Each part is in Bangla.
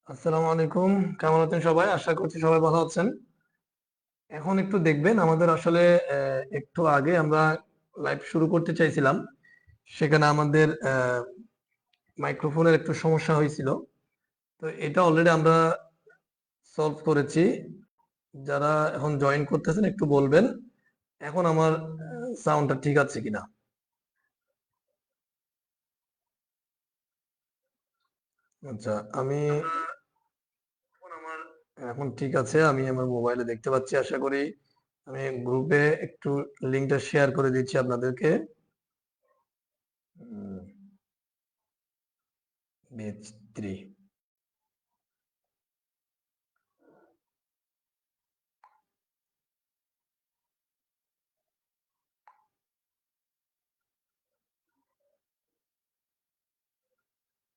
আসসালামু আলাইকুম। কেমন আছেন সবাই? আশা করছি সবাই ভালো আছেন। এখন একটু দেখবেন আমাদের আসলে একটু আগে আমরা লাইভ শুরু করতে চাইছিলাম। সেখানে আমাদের মাইক্রোফোনের একটু সমস্যা হয়েছিল। তো এটা অলরেডি আমরা সলভ করেছি। যারা এখন জয়েন করতেছেন একটু বলবেন এখন আমার সাউন্ডটা ঠিক আছে কিনা। আচ্ছা, আমি এখন ঠিক আছে। আমি আমার মোবাইলে দেখতে পাচ্ছি আশা করি। আমি গ্রুপে একটু লিংকটা শেয়ার করে দিচ্ছি আপনাদেরকে। উম, বেচ 3।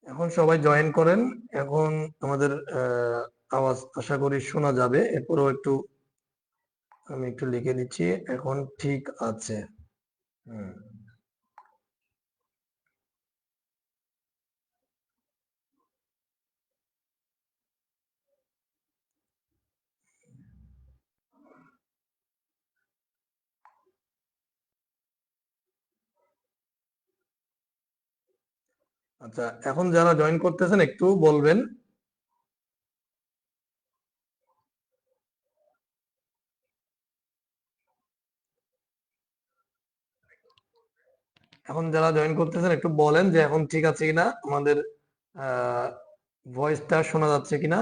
এখন সবাই জয়েন করেন। এখন আমাদের আওয়াজ আশা করি শোনা যাবে। এরপরেও একটু আমি একটু লিখে দিচ্ছি। এখন ঠিক আছে। হুম। আচ্ছা, এখন যারা জয়েন করতেছেন একটু বলবেন। এখন যারা জয়েন করতেছেন একটু বলেন যে এখন ঠিক আছে কিনা, আমাদের ভয়েসটা শোনা যাচ্ছে কিনা,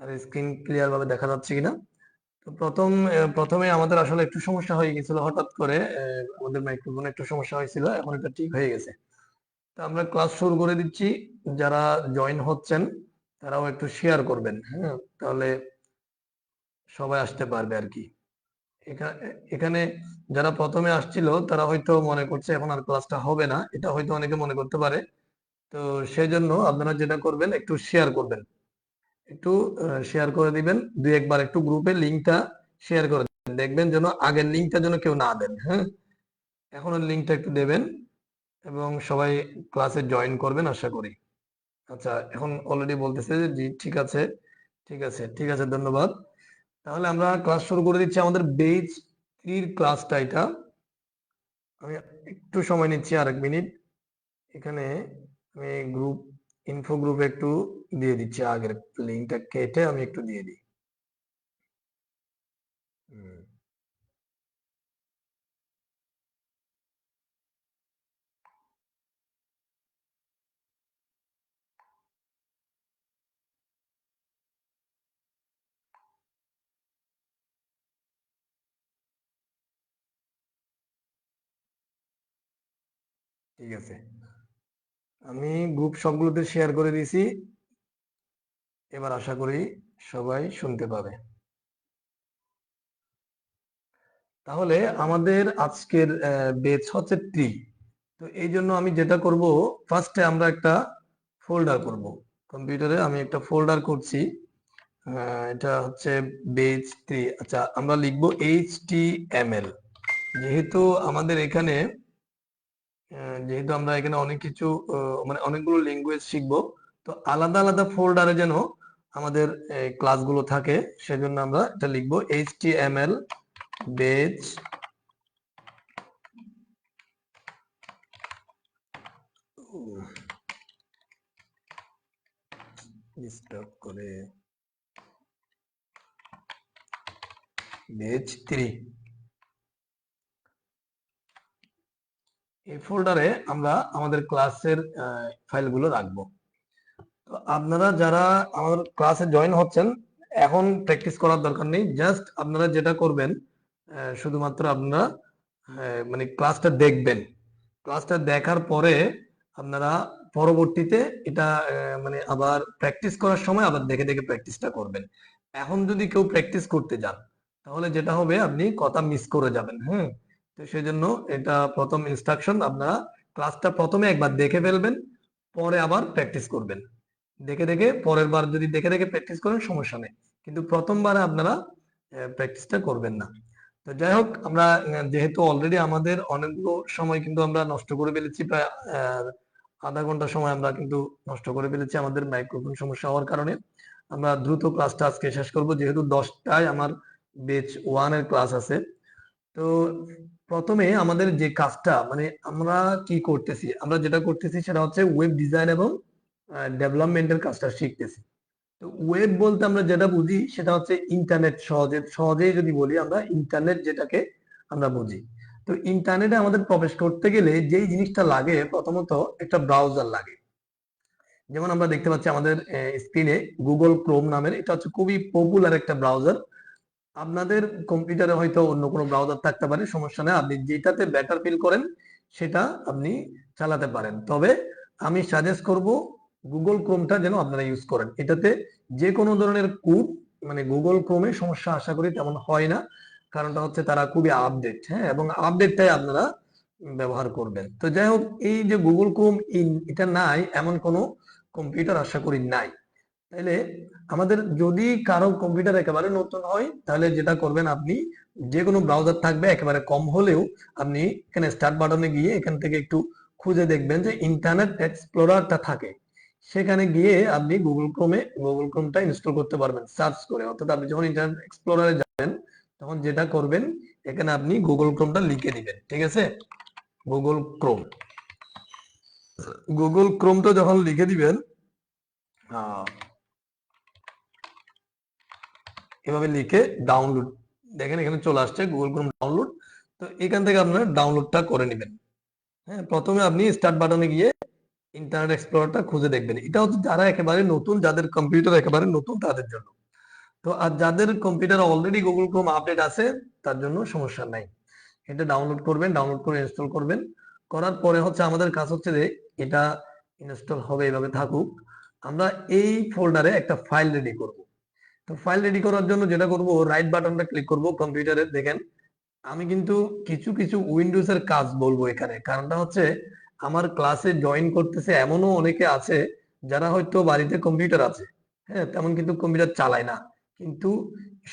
আর স্ক্রিন ক্লিয়ার ভাবে দেখা যাচ্ছে কিনা। তো প্রথমে আমাদের আসলে একটু সমস্যা হয়ে গেছিল হঠাৎ করে। আমাদের মাইক্রোফোনে একটু সমস্যা হয়েছিল, এখন এটা ঠিক হয়ে গেছে। তা আমরা ক্লাস শুরু করে দিচ্ছি। যারা জয়েন হচ্ছেন তারাও একটু শেয়ার করবেন, হ্যাঁ? তাহলে সবাই আসতে পারবে আর কি। এখানে যারা প্রথমে আসছিল তারা হয়তো মনে করছে এখন আর ক্লাসটা হবে না, এটা হয়তো অনেকে মনে করতে পারে। তো সেজন্য আপনারা যেটা করবেন একটু শেয়ার করবেন, একটু শেয়ার করে দিবেন। দুই একবার একটু গ্রুপে লিঙ্কটা শেয়ার করে দিবেন, দেখবেন যেন আগের লিঙ্কটা যেন কেউ না দেন, হ্যাঁ? এখন লিঙ্কটা একটু দেবেন এবং সবাই ক্লাসে জয়েন করবেন আশা করি। আচ্ছা, এখন অলরেডি বলতেছে যে জি ঠিক আছে, ঠিক আছে, ঠিক আছে, ধন্যবাদ। তাহলে আমরা ক্লাস শুরু করে দিচ্ছি। আমাদের বেজ 3 ক্লাসটা এটা। আমি একটু সময় নিচ্ছি, আরেক মিনিট। এখানে আমি ইনফো গ্রুপে একটু দিয়ে দিচ্ছি, আগের লিঙ্কটা কেটে আমি একটু দিয়ে দিই। হুম, ঠিক আছে। আমি গ্রুপ সবগুলোতে শেয়ার করে দিয়েছি। এবার আশা করি সবাই শুনতে পাবে। তাহলে আমাদের আজকের বেচ হচ্ছে ট্রি। তো এই জন্য আমি যেটা করব, ফার্স্টে আমরা একটা ফোল্ডার করব। কম্পিউটারে আমি একটা ফোল্ডার করছি। এটা হচ্ছে বেজ 3। আচ্ছা, আমরা লিখব HTML। যেহেতু আমাদের এখানে যেহেতু আমরা এখানে অনেক কিছু মানে অনেকগুলো ল্যাঙ্গুয়েজ শিখবো, তো আলাদা আলাদা ফোল্ডারে যেন আমাদের ক্লাসগুলো থাকে, সেজন্য আমরা এটা লিখবো HTML বেজ। স্টপ করে বেজ 3। এই ফোল্ডারে আমরা আমাদের ক্লাসের ফাইলগুলো রাখবো। তো আপনারা যারা আমার ক্লাসে জয়েন হচ্ছেন, এখন প্র্যাকটিস করার দরকার নেই। জাস্ট আপনারা যেটা করবেন, শুধুমাত্র আপনারা মানে ক্লাসটা দেখবেন। ক্লাসটা দেখার পরে আপনারা পরবর্তীতে এটা মানে আবার প্র্যাকটিস করার সময় আবার দেখে দেখে প্র্যাকটিসটা করবেন। এখন যদি কেউ প্র্যাকটিস করতে যান, তাহলে যেটা হবে আপনি কথা মিস করে যাবেন, হ্যাঁ? তো সেজন্য এটা প্রথম ইনস্ট্রাকশন, আপনারা ক্লাসটা প্রথমে একবার দেখে ফেলবেন, পরে আবার প্র্যাকটিস করবেন। দেখে দেখে পরের বার যদি দেখে দেখে প্র্যাকটিস করেন সমস্যা নেই, কিন্তু প্রথমবারে আপনারা প্র্যাকটিসটা করবেন না। তো যাই হোক, আমরা যেহেতু অলরেডি আমাদের অনেকগুলো সময় কিন্তু আমরা নষ্ট করে ফেলেছি, প্রায় আধা ঘন্টা সময় আমরা কিন্তু নষ্ট করে ফেলেছি আমাদের মাইক্রোফোন সমস্যা হওয়ার কারণে। আমরা দ্রুত ক্লাসটা আজকে শেষ করব, যেহেতু 10টায় আমার বেচ 1 এর ক্লাস আছে। তো প্রথমে আমাদের যে কাজটা, মানে আমরা কি করতেছি, আমরা যেটা করতেছি সেটা হচ্ছে ওয়েব ডিজাইন এবং ডেভেলপমেন্টের কাজটা শিখতেছি। তো ওয়েব বলতে আমরা যেটা বুঝি সেটা হচ্ছে ইন্টারনেট, সহজেই যদি বলি আমরা ইন্টারনেট যেটাকে আমরা বুঝি। তো ইন্টারনেটে আমাদের প্রবেশ করতে গেলে যেই জিনিসটা লাগে প্রথমত একটা ব্রাউজার লাগে। যেমন আমরা দেখতে পাচ্ছি আমাদের স্ক্রিনে গুগল ক্রোম নামের, এটা হচ্ছে খুবই পপুলার একটা ব্রাউজার। আপনাদের কম্পিউটারে হয়তো অন্য কোনো ব্রাউজার থাকতে পারে, সমস্যা নেই, আপনি যেটাতে বেটার ফিল করেন সেটা আপনি চালাতে পারেন। তবে আমি সাজেস্ট করব গুগল ক্রোমটা যেন আপনারা ইউজ করেন। এটাতে যে কোনো ধরনের কোড, মানে গুগল ক্রোমে সমস্যা আশা করি তেমন হয় না, কারণটা হচ্ছে তারা খুবই আপডেট, হ্যাঁ, এবং আপডেটটাই আপনারা ব্যবহার করবেন। তো যাই হোক, এই যে গুগল ক্রোম এটা নাই এমন কোনো কম্পিউটার আশা করি নাই। তাহলে আমাদের যদি কারো কম্পিউটার একেবারে নতুন হয়, তাহলে যেটা করবেন আপনি, যে কোনো ব্রাউজার থাকবে একেবারে কম হলেও, আপনি এখানে স্টার্ট বাটনে গিয়ে এখান থেকে একটু খুঁজে দেখবেন যে ইন্টারনেট এক্সপ্লোরারটা থাকে। সেখানে গিয়ে আপনি গুগল ক্রোমটা ইনস্টল করতে পারবেন সার্চ করে। অর্থাৎ আপনি যখন ইন্টারনেট এক্সপ্লোরারে যাবেন তখন যেটা করবেন, এখানে আপনি গুগল ক্রোমটা লিখে দিবেন, ঠিক আছে? গুগল ক্রোম, গুগল ক্রোমটা যখন লিখে দিবেন, এভাবে লিখে ডাউনলোড, দেখেন এখানে চলে আসছে গুগল ক্রোম ডাউনলোড। তো এখান থেকে আপনারা ডাউনলোডটা করে নেবেন। হ্যাঁ, প্রথমে আপনি স্টার্ট বাটনে গিয়ে ইন্টারনেট এক্সপ্লোরারটা খুঁজে দেখবেন। এটা হচ্ছে যারা একেবারে নতুন, যাদের কম্পিউটার একেবারে নতুন তাদের জন্য। তো আর যাদের computer already Google Chrome update আছে তার জন্য সমস্যা নাই। এটা ডাউনলোড করবেন, ডাউনলোড করে ইনস্টল করবেন। করার পরে হচ্ছে আমাদের কাজ হচ্ছে যে এটা ইনস্টল হবে, এভাবে থাকুক। আমরা এই ফোল্ডারে একটা ফাইল রেডি করব। তো ফাইল রেডি করার জন্য যেটা করব, রাইট বাটনটা ক্লিক করব কম্পিউটারে। দেখেন আমি কিন্তু কিছু কিছু উইন্ডোজ এর কাজ বলবো এখানে, কারণটা হচ্ছে আমার ক্লাসে জয়েন করতেছে এমনও অনেকে আছে যারা হয়তো বাড়িতে কম্পিউটার আছে, হ্যাঁ, তেমন কিন্তু কম্পিউটার চালায় না, কিন্তু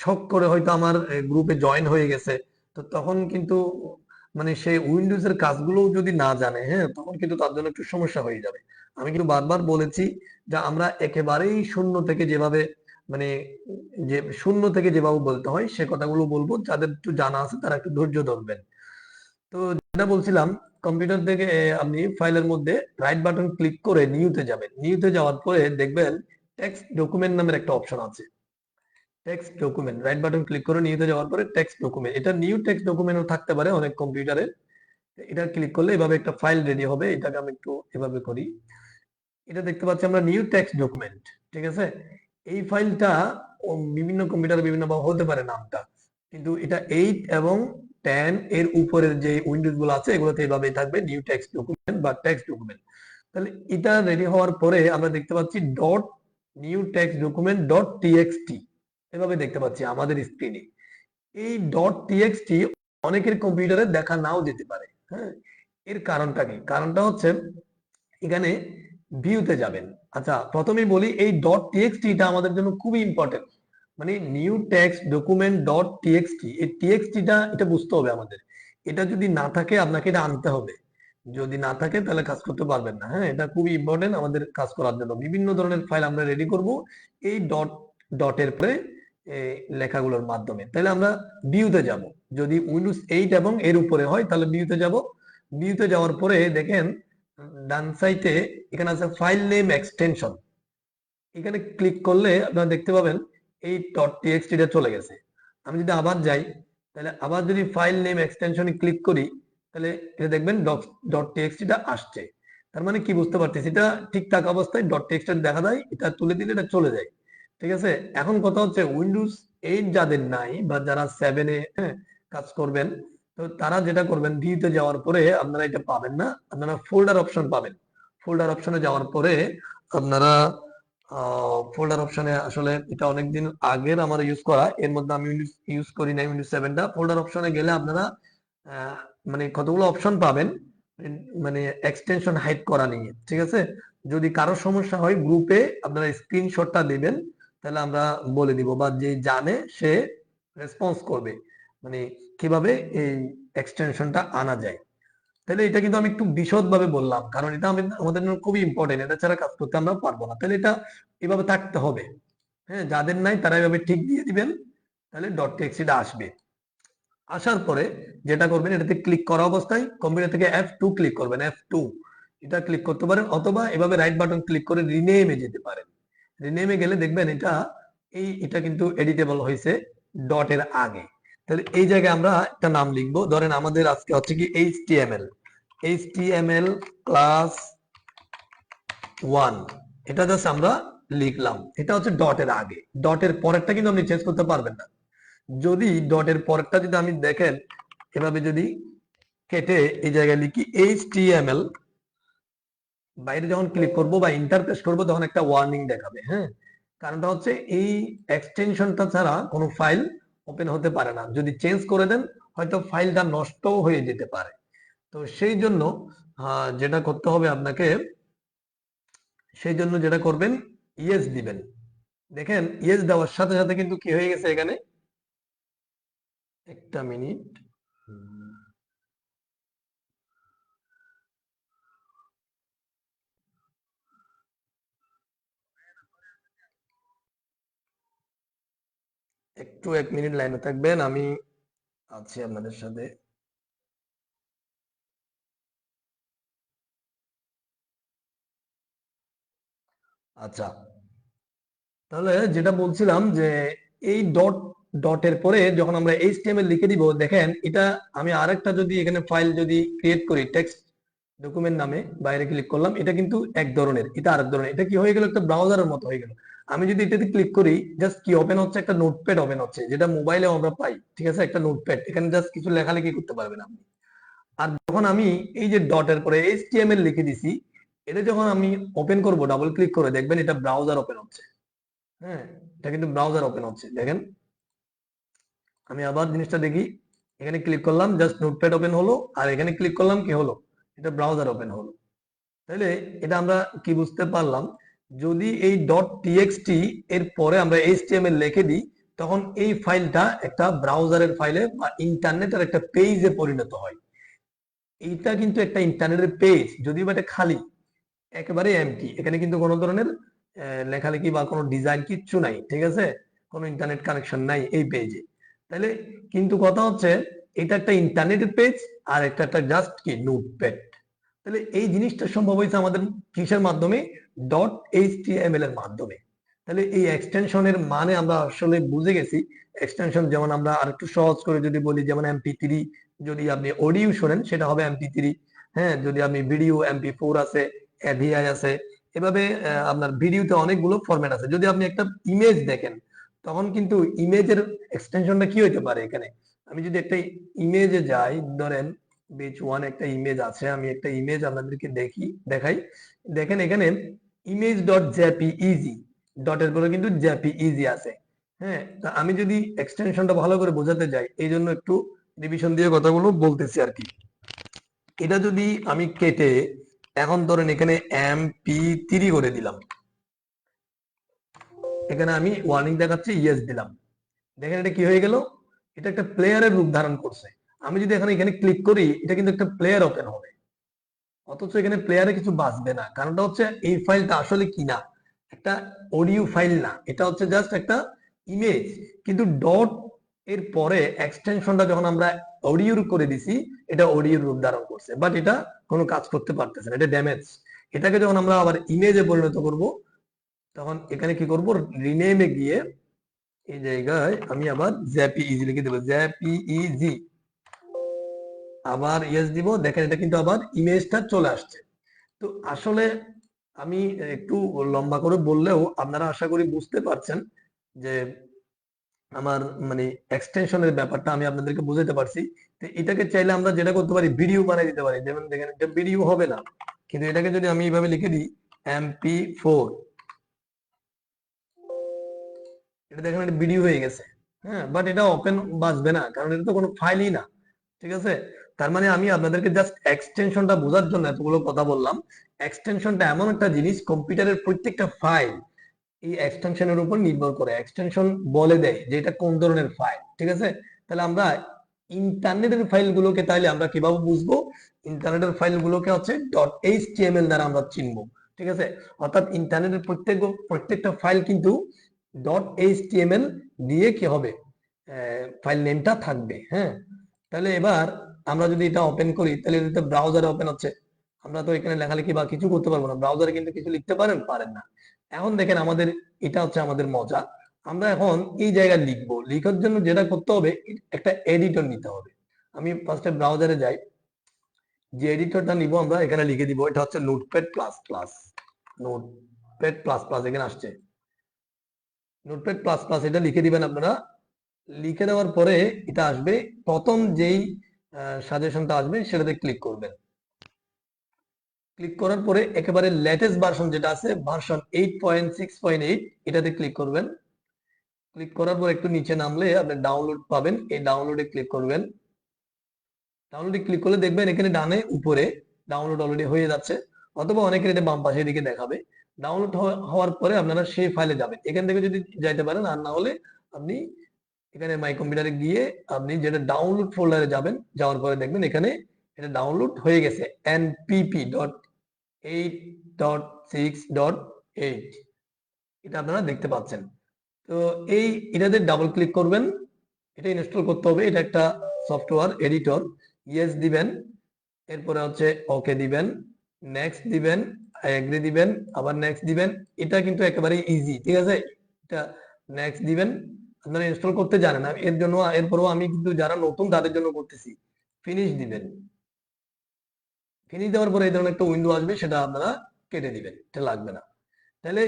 শখ করে হয়তো আমার গ্রুপে জয়েন হয়ে গেছে। তো তখন কিন্তু মানে সে উইন্ডোজ এর কাজগুলো যদি না জানে, হ্যাঁ, তখন কিন্তু তার জন্য একটু সমস্যা হয়ে যাবে। আমি কিন্তু বারবার বলেছি যে আমরা একেবারেই শূন্য থেকে যেভাবে, মানে যে শূন্য থেকে যেভাবে বলতে হয় সে কথাগুলো বলবো, যাদের একটু জানা আছে তারা একটু ধৈর্য ধরবেন। তো যেটা বলছিলাম, কম্পিউটার থেকে আপনি ফাইলের মধ্যে রাইট বাটন ক্লিক করে নিউতে যাবেন। নিউতে যাওয়ার পরে দেখবেন টেক্সট ডকুমেন্ট নামের একটা অপশন আছে। Text document, right button click করে নিউতে যাওয়ার পরে টেক্সট ডকুমেন্ট, এটা নিউ টেক্সট ডকুমেন্টও থাকতে পারে অনেক কম্পিউটারে। এটা ক্লিক করলে এভাবে একটা ফাইল রেডি হবে। এটাকে আমি একটু এভাবে করি, এটা দেখতে পাচ্ছি আমরা নিউ টেক্সট ডকুমেন্ট, ঠিক আছে? এই ফাইলটা বিভিন্ন কম্পিউটারে বিভিন্ন ভাবে হতে পারে নামটা, কিন্তু এটা 8 এবং 10 এর উপরের যে উইন্ডোজ গুলো আছে এগুলোতে এইভাবেই থাকবে, নিউ টেক্সট ডকুমেন্ট বা টেক্সট ডকুমেন্ট। তাহলে এটা রেডি হওয়ার পরে আমরা দেখতে পাচ্ছি dot new text document dot TXT, এভাবে দেখতে পাচ্ছি আমাদের স্ক্রিনে। এই ডট টিএক্সটি অনেকের কম্পিউটারে দেখা নাও যেতে পারে, হ্যাঁ। এর কারণটা কি? কারণটা হচ্ছে এখানে ভিউতে যাবেন। আচ্ছা, প্রথমেই বলি এই ডট টিএক্সটি এটা আমাদের জন্য খুবই ইম্পর্টেন্ট। মানে new text document dot TXT, এই টিএক্সটিটা এটা বুঝতে হবে আমাদের। এটা যদি না থাকে আপনাকে এটা আনতে হবে। যদি না থাকে তাহলে কাজ করতে পারবেন না, হ্যাঁ, এটা খুবই ইম্পর্টেন্ট আমাদের কাজ করার জন্য। বিভিন্ন ধরনের ফাইল আমরা রেডি করব এই ডটের পরে লেখাগুলোর মাধ্যমে। তাহলে আমরা ভিউতে যাব। যদি উইন্ডোজ 8 এবং এর উপরে হয় তাহলে ভিউতে যাব। ভিউতে যাওয়ার পরে দেখেন ডান সাইডে এখানে আছে ফাইল নেম এক্সটেনশন, এখানে ক্লিক করলে আপনারা দেখতে পাবেন এই .txt টা চলে গেছে। আমি যদি আবার যাই, তাহলে আবার যদি ফাইল নেম এক্সটেনশনে ক্লিক করি, তাহলে এটা দেখবেন .txt টা আসছে। তার মানে কি বুঝতে পারতেছি, এটা ঠিকঠাক অবস্থায় .txt দেখা যায়, এটা তুলে দিলে এটা চলে যায়, ঠিক আছে? এখন কথা হচ্ছে উইন্ডোজ 8 যাদের নাই বা যারা 7 এ, হ্যাঁ, কাজ করবেন, তো তারা যেটা করবেন ভিউতে যাওয়ার পরে আপনারা এটা পাবেন না, আপনারা ফোল্ডার অপশন পাবেন। ফোল্ডার অপশনে যাওয়ার পরে আপনারা ফোল্ডার অপশনে, আসলে এটা অনেকদিন আগের আমার ইউজ করা, এর মধ্যে আমি ইউজ করি না উইন্ডোজ 7টা। ফোল্ডার অপশনে গেলে আপনারা মানে কতগুলো অপশন পাবেন, মানে এক্সটেনশন হাইড করা নিয়ে, ঠিক আছে? যদি কারো সমস্যা হয় গ্রুপে আপনারা স্ক্রিনশটটা দিবেন, তাহলে আমরা বলে দিব, বা যে জানে সে রেসপন্স করবে, মানে কিভাবে এই এক্সটেনশনটা আনা যায়। তাহলে এটা কিন্তু আমি একটু বিশদ ভাবে বললাম, কারণ এটা আমাদের জন্য খুবই ইম্পর্টেন্ট, এটা ছাড়া কাজ করতে আমরা পারবো না। তাহলে এটা এভাবে থাকতে হবে। হ্যাঁ, যাদের নাই তারা এভাবে ঠিক দিয়ে দিবেন, তাহলে ডট টেক্সট আসবে। আসার পরে যেটা করবেন, এটাতে ক্লিক করা অবস্থায় কম্পিউটার থেকে F2 ক্লিক করবেন, F2 এটা ক্লিক করতে পারেন, অথবা এভাবে রাইট বাটন ক্লিক করে রিনেমে যেতে পারেন। রিনেমে গেলে দেখবেন এটা কিন্তু এডিটেবল হয়েছে ডটের আগে। তাহলে এই জায়গায় আমরা একটা নাম লিখবো, ধরেন আমাদের আজকে হচ্ছে কি এইচটিএমএল ক্লাস 1, এটা জাস্ট আমরা লিখলাম। এটা হচ্ছে ডটের আগে, ডটের পরেরটা কিন্তু আপনি চেঞ্জ করতে পারবেন না। যদি ডটের পরেরটা যদি আমি দেখেন এভাবে যদি কেটে এই জায়গায় লিখি এইচটিএমএল, বাইরে যখন ক্লিক করব বা ইন্টারপ্রেস করব তখন একটা ওয়ার্নিং দেখাবে। হ্যাঁ, কারণটা হচ্ছে এই এক্সটেনশনটা ছাড়া কোনো ফাইল ওপেন হতে পারে না। যদি চেঞ্জ করে দেন হয়তো ফাইলটা নষ্ট হয়ে যেতে পারে। তো সেই জন্য যেটা করতে হবে আপনাকে, সেই জন্য যেটা করবেন, ইয়েস দিবেন। দেখেন ইয়েস দেওয়ার সাথে সাথে কিন্তু কি হয়ে গেছে এখানে, একটা মিনিট, একটু 1 মিনিট লাইনে থাকবেন, আমি আছি আপনাদের সাথে। আচ্ছা, তাহলে যেটা বলছিলাম যে এই ডটের পরে যখন আমরা এইচটিএমএল লিখে দিব, দেখেন এটা আমি আরেকটা যদি এখানে ফাইল যদি ক্রিয়েট করি টেক্সট ডকুমেন্ট নামে, বাইরে ক্লিক করলাম, এটা কিন্তু এক ধরনের, এটা আরেক ধরনের। এটা কি হয়ে গেল, একটা ব্রাউজারের মতো হয়ে গেল। আমি যদি এটাতে ক্লিক করি, জাস্ট কি ওপেন হচ্ছে, একটা নোটপ্যাড ওপেন হচ্ছে, যেটা মোবাইলে আমরা পাই। ঠিক আছে, একটা নোটপ্যাড, এখানে জাস্ট কিছু লেখালেখি করতে পারবেন আপনি। আর যখন আমি এই যে ডটের পরে এইচটিএমএল লিখে দিছি, এটা যখন আমি ওপেন করব ডাবল ক্লিক করে, দেখবেন এটা ব্রাউজার ওপেন হচ্ছে। হ্যাঁ, এটা কিন্তু ব্রাউজার ওপেন হচ্ছে, দেখেন। আমি আবার জিনিসটা দেখি, এখানে ক্লিক করলাম, জাস্ট নোটপ্যাড ওপেন হলো, আর এখানে ক্লিক করলাম, কি হলো, এটা ব্রাউজার ওপেন হলো। তাহলে এটা আমরা কি বুঝতে পারলাম, যদি এই ডট টিএক্সটি এর পরে আমরা এইচটিএমএল লিখে দিই, তখন এই ফাইলটা একটা ব্রাউজারের ফাইলে বা ইন্টারনেটের একটা পেজে পরিণত হয়। এইটা কিন্তু একটা ইন্টারনেটের পেজ, যদিও এটা খালি, একেবারে এমটি, এখানে কিন্তু কোনো ধরনের লেখালেখি বা কোনো ডিজাইন কিচ্ছু নাই। ঠিক আছে, কোনো ইন্টারনেট কানেকশন নাই এই পেজে। তাহলে কিন্তু কথা হচ্ছে, এটা একটা ইন্টারনেটের পেজ, আর একটা জাস্ট কি নোটপ্যাড। তাহলে এই জিনিসটা সম্ভব হয়েছে আমাদের কিসের মাধ্যমে, ডট এইচটিএমএল এর মাধ্যমে। তাহলে এই এক্সটেনশনের মানে আমরা আসলে বুঝে গেছি। এক্সটেনশন যেমন আমরা আরেকটু সহজ করে যদি বলি, যেমন MP3, যদি আপনি অডিও শোনেন সেটা হবে MP3। হ্যাঁ, যদি আপনি ভিডিও, MP4 আছে, AVI আছে। এভাবে আপনার ভিডিওতে অনেকগুলো ফরম্যাট আছে। যদি আপনি একটা ইমেজ দেখেন, তখন কিন্তু ইমেজের এক্সটেনশনটা কি হইতে পারে এখানে। আমি যদি একটা ইমেজে যাই, ধরেন বেচ 1 একটা ইমেজ আছে, আমি একটা ইমেজ আপনাদেরকে দেখাই। দেখেন এখানে ইমেজ ডট জেপিইজি, ডটের পরে কিন্তু জেপিইজি আছে। হ্যাঁ, তা আমি যদি এক্সটেনশনটা ভালো করে বোঝাতে যাই, এই জন্য একটু রিভিশন দিয়ে কথাগুলো বলতেছি আর কি। এটা যদি আমি কেটে এখন ধরেন এখানে MP3 করে দিলাম, এখানে আমি ওয়ার্নিং দেখাচ্ছি, ইয়েস দিলাম। দেখেন এটা কি হয়ে গেল, এটা একটা প্লেয়ারের রূপ ধারণ করছে। আমি যদি এখানে ক্লিক করি, এটা কিন্তু একটা প্লেয়ার ওপেন হবে, অথচ এখানে প্লেয়ারে কিছু বাঁচবে না। কারণটা হচ্ছে এই ফাইলটা আসলে কি না, একটা অডিও ফাইল না, এটা হচ্ছে জাস্ট একটা ইমেজ। কিন্তু ডট এর পরে এক্সটেনশনটা যখন আমরা অডিও করে দিছি, এটা অডিও রূপ ধারণ করছে, বাট এটা কোনো কাজ করতে পারতেছে না, এটা ড্যামেজ। এটাকে যখন আমরা আবার ইমেজে পরিণত করব, তখন এখানে কি করব, রিনেমে গিয়ে এই জায়গায় আমি আবার জেপিইজি লিখে দেবো, জেপিইজি, আবার ইয়েস দিব। দেখেন এটা কিন্তু আবার ইমেজটা চলে আসছে। তো আসলে আমি একটু লম্বা করে বললেও আপনারা আশা করি বুঝতে পারছেন যে আমার মানে এক্সটেনশনের ব্যাপারটা আমি আপনাদেরকে বুঝাতে পারছি। তো এটাকে চাইলে আমরা যেটা করতে পারি, ভিডিও বানিয়ে দিতে পারি। যেমন দেখেন এটা ভিডিও হবে না, কিন্তু এটাকে যদি আমি এইভাবে লিখে দিই MP4, এটা দেখেন এটা ভিডিও হয়ে গেছে। হ্যাঁ, বাট এটা ওপেন বাজবে না, কারণ এটা তো কোনো ফাইলই না। ঠিক আছে, তার মানে আমি আপনাদেরকে জাস্ট এক্সটেনশনটা বোঝার জন্য এতগুলো কথা বললাম। এক্সটেনশনটা এমন একটা জিনিস, কম্পিউটারের প্রত্যেকটা ফাইল এই এক্সটেনশনের উপর নির্ভর করে। এক্সটেনশন বলে দেয় যে এটা কোন ধরনের ফাইল। ঠিক আছে, তাহলে আমরা ইন্টারনেটের ফাইলগুলোকে তাহলে আমরা কিভাবে বুঝবো, ইন্টারনেটের ফাইলগুলোকে হচ্ছে .html দ্বারা আমরা চিনব, ঠিক আছে। অর্থাৎ ইন্টারনেটের প্রত্যেকটা ফাইল কিন্তু .html দিয়ে কি হবে, ফাইল নেমটা থাকবে। হ্যাঁ, তাহলে এবার আমরা যদি এটা ওপেন করি, তাহলে এটা ব্রাউজারে ওপেন হচ্ছে। আমরা তো এখানে লেখালেখি বা কিছু করতে পারবো না, ব্রাউজারে কিন্তু কিছু লিখতে পারেন না। এখন দেখেন আমাদের এটা হচ্ছে আমাদের মজা। আমরা এখন এই জায়গায় লিখবো, লিখার জন্য যেটা করতে হবে, একটা এডিটর নিতে হবে। আমি ফার্স্টে ব্রাউজারে যাই, যে এডিটরটা নিব আমরা এখানে লিখে দিব, এটা হচ্ছে notepad plus plus. Notepad plus plus এখানে আসছে, নোটপ্যাড প্লাস প্লাস এটা লিখে দিবেন আপনারা। লিখে দেওয়ার পরে এটা আসবে, প্রথম যেই সাজেশনটা আসবে সেটাতে ক্লিক করবেন। ক্লিক করার পরে একেবারে লেটেস্ট ভার্সন যেটা আছে, ভার্সন 8.6.8, এটাতে ক্লিক করবেন। ক্লিক করার পর একটু নিচে নামলে আপনি ডাউনলোড পাবেন, এই ডাউনলোডে ক্লিক করবেন। ডাউনলোডে ক্লিক করলে দেখবেন এখানে ডানে উপরে ডাউনলোড অলরেডি হয়ে যাচ্ছে, অথবা অনেকের এটা বাম পাশের দিকে দেখাবে। ডাউনলোড হওয়ার পরে আপনারা সেই ফাইলে যাবেন, এখান থেকে যদি যাইতে পারেন, আর না হলে আপনি এখানে মাই কম্পিউটারে গিয়ে আপনি যেটা ডাউনলোড ফোল্ডারে যাবেন, যাওয়ার পরে দেখবেন এখানে এটা ডাউনলোড হয়ে গেছে, npp.8.6.8, এটা আপনারা দেখতে পাচ্ছেন। তো এটাতে ডাবল ক্লিক করবেন, এটা ইনস্টল করতে হবে। এটা একটা সফটওয়্যার এডিটর। ইয়েস দিবেন, এরপরে হচ্ছে ওকে দিবেন, নেক্সট দিবেন, এগ্রি দিবেন, আবার নেক্সট দিবেন। এটা কিন্তু একেবারে ইজি, ঠিক আছে। এটা নেক্সট দিবেন, আপনারা ইনস্টল করতে জানেন না এর জন্য, এরপরও আমি কিন্তু যারা নতুন তাদের জন্য করতেছি। ফিনিশ দিবেন, ফিনিশ দেওয়ার পরে এই ধরনের একটা উইন্ডো আসবে, সেটা আপনারা কেটে দিবেন, এটা লাগবে না। তাহলে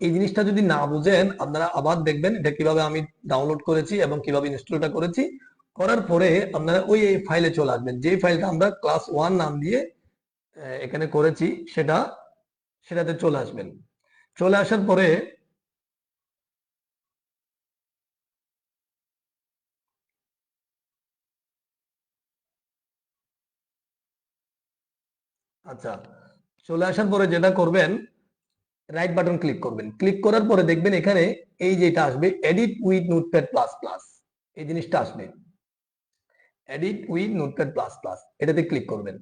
এই জিনিসটা যদি না বুঝেন, আপনারা আবার দেখবেন এটা কিভাবে আমি ডাউনলোড করেছি এবং কিভাবে ইনস্টলটা করেছি। করার পরে আপনারা ওই ফাইলে চলে আসবেন, যে ফাইলটা আমরা ক্লাস 1 নাম দিয়ে এখানে করেছি, সেটাতে চলে আসবেন। চলে আসার পরে আচ্ছা, চলে আসার পরে যেটা করবেন, রাইট বাটন ক্লিক করবেন। ক্লিক করার পরে দেখবেন এখানে এই যেটা আসবে, edit with notepad plus plus, এই জিনিসটা আসবে, edit with notepad plus plus, এটাতে ক্লিক করবেন।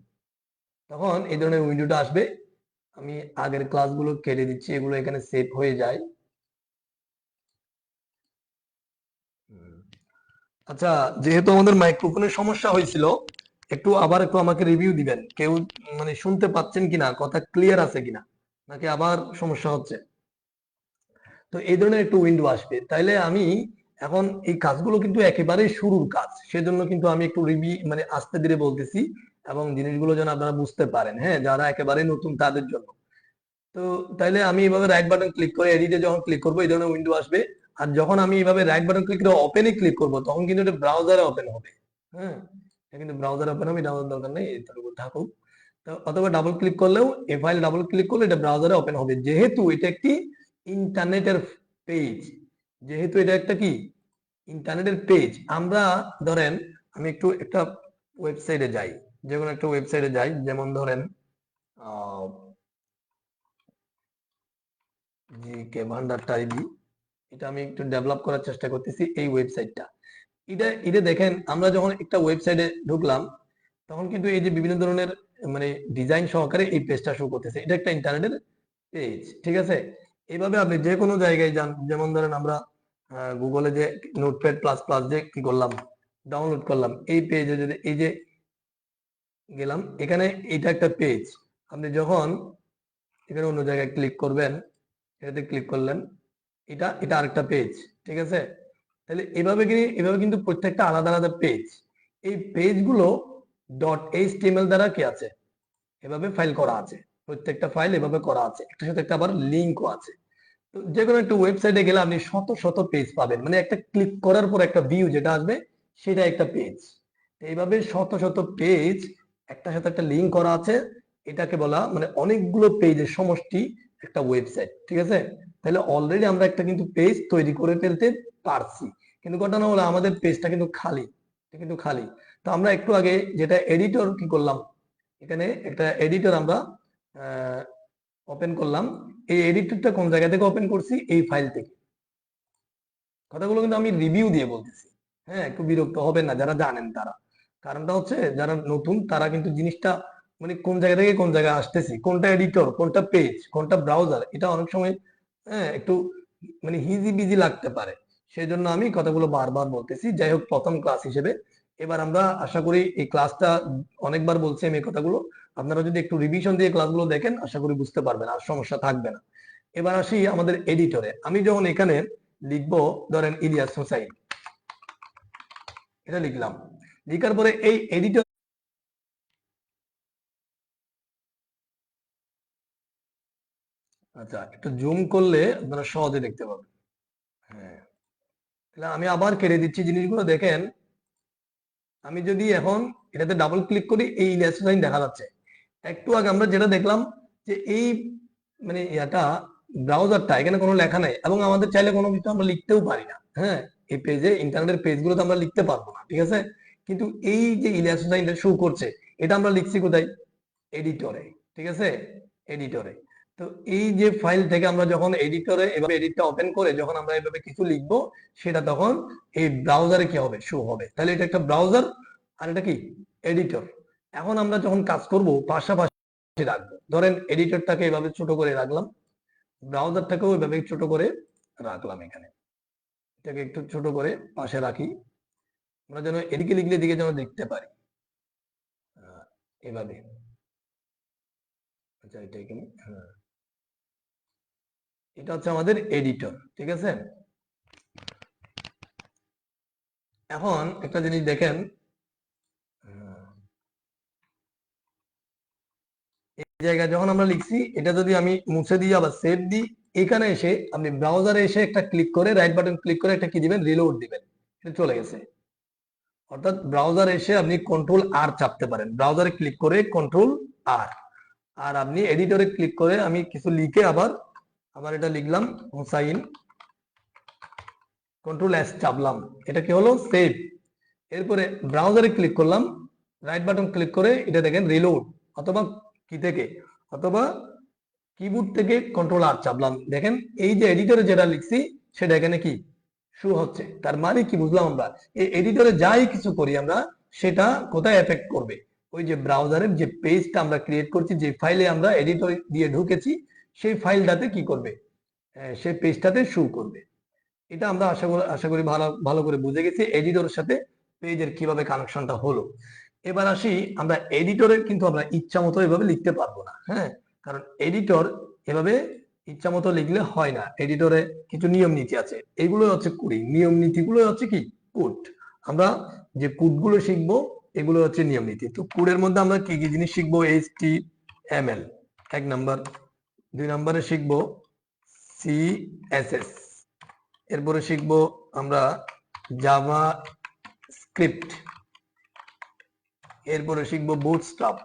তখন এই ধরনের উইন্ডোটা আসবে। আমি আগের ক্লাসগুলো কেটে দিচ্ছি, এগুলো এখানে সেভ হয়ে যায়। আচ্ছা, যেহেতু আমাদের মাইক্রোফোনের সমস্যা হয়েছিল, একটু আমাকে রিভিউ দিবেন, কেউ মানে শুনতে পাচ্ছেন কিনা, কথা ক্লিয়ার আছে কিনা, নাকি আবার সমস্যা হচ্ছে। তো এই ধরনের একটু উইন্ডো আসবে। তাইলে আমি এখন এই কাজগুলো কিন্তু একেবারে শুরুর কাজ, সেজন্য কিন্তু আমি একটু মানে আস্তে ধীরে বলতেছি, এবং জিনিসগুলো যেন আপনারা বুঝতে পারেন, হ্যাঁ, যারা একেবারে নতুন তাদের জন্য। তো তাইলে আমি এইভাবে রাইট বাটন ক্লিক করে এডিটে যখন ক্লিক করবো, এই ধরনের উইন্ডো আসবে। আর যখন আমি এইভাবে রাইট বাটন ক্লিক করে ওপেনে ক্লিক করবো, তখন কিন্তু এটা ব্রাউজারে ওপেন হবে। হ্যাঁ, এটা কিন্তু ব্রাউজারে ওপেন হবে, ডাউনলোড দরকার নেই, এটার উপর থাকুক। তো অথবা ডাবল ক্লিক করলেও, এই ফাইল ডাবল ক্লিক করলে এটা ব্রাউজারে ওপেন হবে, যেহেতু এটা একটি ইন্টারনেটের পেজ। যেহেতু এটা একটা কি ইন্টারনেটের পেজ, আমরা ধরেন আমি একটা ওয়েবসাইটে যাই, যে কোনো একটা ওয়েবসাইটে যাই, যেমন ধরেন জিকে ভান্ডার টাইপি, এটা আমি একটু ডেভেলপ করার চেষ্টা করতেছি এই ওয়েবসাইটটা। এটা দেখেন, আমরা যখন একটা ওয়েবসাইটে ঢুকলাম, তখন কিন্তু এই যে বিভিন্ন ধরনের মানে ডিজাইন সহকারে এই পেজটা শো করতেছে, এটা একটা ইন্টারনেটের পেজ, ঠিক আছে। এইভাবে আপনি যে কোনো জায়গায় যান, যেমন ধরেন আমরা গুগলে যে নোটপ্যাড প্লাস প্লাস যে কি করলাম, ডাউনলোড করলাম, এই পেজে যদি এই যে গেলাম, এখানে এটা একটা পেজ। আপনি যখন এখানে অন্য জায়গায় ক্লিক করবেন, এটাতে ক্লিক করলেন, এটা এটা আরেকটা পেজ, ঠিক আছে। তাহলে এভাবে কিন্তু প্রত্যেকটা আলাদা আলাদা পেজ। এই পেজগুলো .html দ্বারা কি আছে, এভাবে ফাইল করা আছে। প্রত্যেকটা ফাইল এভাবে করা আছে, একটার সাথে একটা আবার লিঙ্কও আছে। তো যে কোনো একটা ওয়েবসাইটে গেলে আপনি শত শত পেজ পাবেন, মানে একটা ক্লিক করার পর একটা ভিউ যেটা আসবে, সেটা একটা পেজ। এইভাবে শত শত পেজ একটার সাথে একটা লিঙ্ক করা আছে, এটাকে বলা মানে অনেকগুলো পেজের সমষ্টি একটা ওয়েবসাইট, ঠিক আছে। তাহলে অলরেডি আমরা একটা কিন্তু পেজ তৈরি করে ফেলতে পারছি, কিন্তু ঘটনা হলো আমাদের পেজটা কিন্তু খালি, এটা কিন্তু খালি। তো আমরা একটু আগে যেটা এডিটর কি করলাম, এখানে একটা এডিটর আমরা ওপেন করলাম। এই এডিটরটা কোন জায়গা থেকে ওপেন করছি, এই ফাইল থেকে। কথাগুলো কিন্তু আমি রিভিউ দিয়ে বলতেছি, হ্যাঁ, একটু বিরক্ত হবেন না যারা জানেন তারা। কারণটা হচ্ছে যারা নতুন তারা কিন্তু জিনিসটা মানে কোন জায়গা থেকে কোন জায়গায় আসতেছি, কোনটা এডিটর, কোনটা পেজ, কোনটা ব্রাউজার, এটা অনেক সময় একটু মানে হিজি বিজি লাগতে পারে। সেই জন্য আমি কথাগুলো বারবার বলতেছি। যাই হোক, প্রথম ক্লাস হিসেবে এবার আমরা আশা করি এই ক্লাসটা অনেকবার বলছি আমি এই কথাগুলো, আপনারা যদি একটু রিভিশন দিয়ে ক্লাসগুলো দেখেন আশা করি বুঝতে পারবেন, আর সমস্যা থাকবে না। এবার আসি আমাদের এডিটরে। আমি যখন এখানে লিখবো, ধরেন ইলিয়াস হোসাইন, এটা লিখলাম। লিখার পরে এই এডিটর, আচ্ছা একটু জুম করলে আপনারা সহজে দেখতে পাবেন। হ্যাঁ, তাহলে আমি আবার কেটে দিচ্ছি জিনিসগুলো দেখেন। আমি যদি এখন এটাতে ডাবল ক্লিক করি, এই ইলিয়াস হোসাইন দেখা যাচ্ছে। একটু আগে আমরা যেটা দেখলাম যে এই মানে ইয়াটা, ব্রাউজারটা, এখানে কোনো লেখা নাই এবং আমাদের চাইলে কোনো কিছু আমরা লিখতেও পারি না। হ্যাঁ, এই পেজে, ইন্টারনেটের পেজগুলোতে আমরা লিখতে পারবো না, ঠিক আছে। কিন্তু এই যে ইলিয়াস হোসাইনটা শো করছে, এটা আমরা লিখছি কোথায়? এডিটরে, ঠিক আছে, এডিটরে। তো এই যে ফাইল থেকে আমরা যখন এডিটরে এভাবে এডিটটা ওপেন করে যখন আমরা এভাবে কিছু লিখবো, সেটা তখন এই ব্রাউজারে কি হবে? শো হবে। তাহলে এটা একটা ব্রাউজার আর এটা কি? এডিটর। এখন আমরা যখন কাজ করব পাশাপাশি রাখবো। ধরেন এডিটরটাকে এভাবে ছোট করে রাখলাম, ব্রাউজারটাকেও এভাবে ছোট করে রাখলাম। এখানে এটাকে একটু ছোট করে পাশে রাখি, আমরা যেন এদিকে লিখলে এদিকে যেন দেখতে পারি। এভাবে। আচ্ছা, এটা এখানে, হ্যাঁ, এটা হচ্ছে আমাদের এডিটর, ঠিক আছে। এখন একটা জিনিস দেখেন, এই জায়গায় যখন আমরা লিখছি, এটা যদি আমি মুছে দিই আবার সেভ দিই, এখানে এসে আপনি ব্রাউজারে এসে একটা ক্লিক করে, রাইট বাটন ক্লিক করে একটা কি দিবেন? রিলোড দিবেন। এটা চলে গেছে। অর্থাৎ ব্রাউজারে এসে আপনি কন্ট্রোল আর চাপতে পারেন, ব্রাউজারে ক্লিক করে কন্ট্রোল আর। আর আপনি এডিটরে ক্লিক করে আমি কিছু লিখে আবার এটা লিখলাম হুসাইন, কন্ট্রোল এস চাপলাম, এটা কি হলো? সেভ। এরপরে ব্রাউজারে ক্লিক করলাম, রাইট বাটন ক্লিক করে এটা দেখেন রিলোড, অথবা কি থেকে, অথবা কিবোর্ড থেকে কন্ট্রোল আর চাপলাম, দেখেন এই যে এডিটরে যেটা লিখছি সেটা এখানে কি শো হচ্ছে। তার মানে কি বুঝলাম? আমরা এই এডিটরে যাই কিছু করি আমরা, সেটা কোথায় এফেক্ট করবে? ওই যে ব্রাউজারের যে পেজটা আমরা ক্রিয়েট করছি, যে ফাইলে আমরা এডিটর দিয়ে ঢুকেছি, সেই ফাইলটাতে কি করবে? সেই পেজটাতে শো করবে। এটা আমরা আশা করি ভালো ভালো করে বুঝে গেছি এডিটরের সাথে পেজের কিভাবে কানেকশনটা হলো। এবার আসি, আমরা এডিটরে কিন্তু আমরা ইচ্ছা মতো এভাবে লিখতে পারবো না। হ্যাঁ, কারণ এডিটর এভাবে ইচ্ছা মতো লিখলে হয় না। এডিটরে কিছু নিয়ম নীতি আছে, এগুলো হচ্ছে কুড়ি নিয়ম নীতিগুলো হচ্ছে কি কোড। আমরা যে কোডগুলো শিখবো এগুলো হচ্ছে নিয়ম নীতি। তো কোডের মধ্যে আমরা কি কি জিনিস শিখবো? HTML 1 নাম্বার, 2 নাম্বারে শিখবো CSS, এরপরে শিখবো আমরা জাভা স্ক্রিপ্ট, এরপরে শিখবো বুটস্ট্র্যাপ,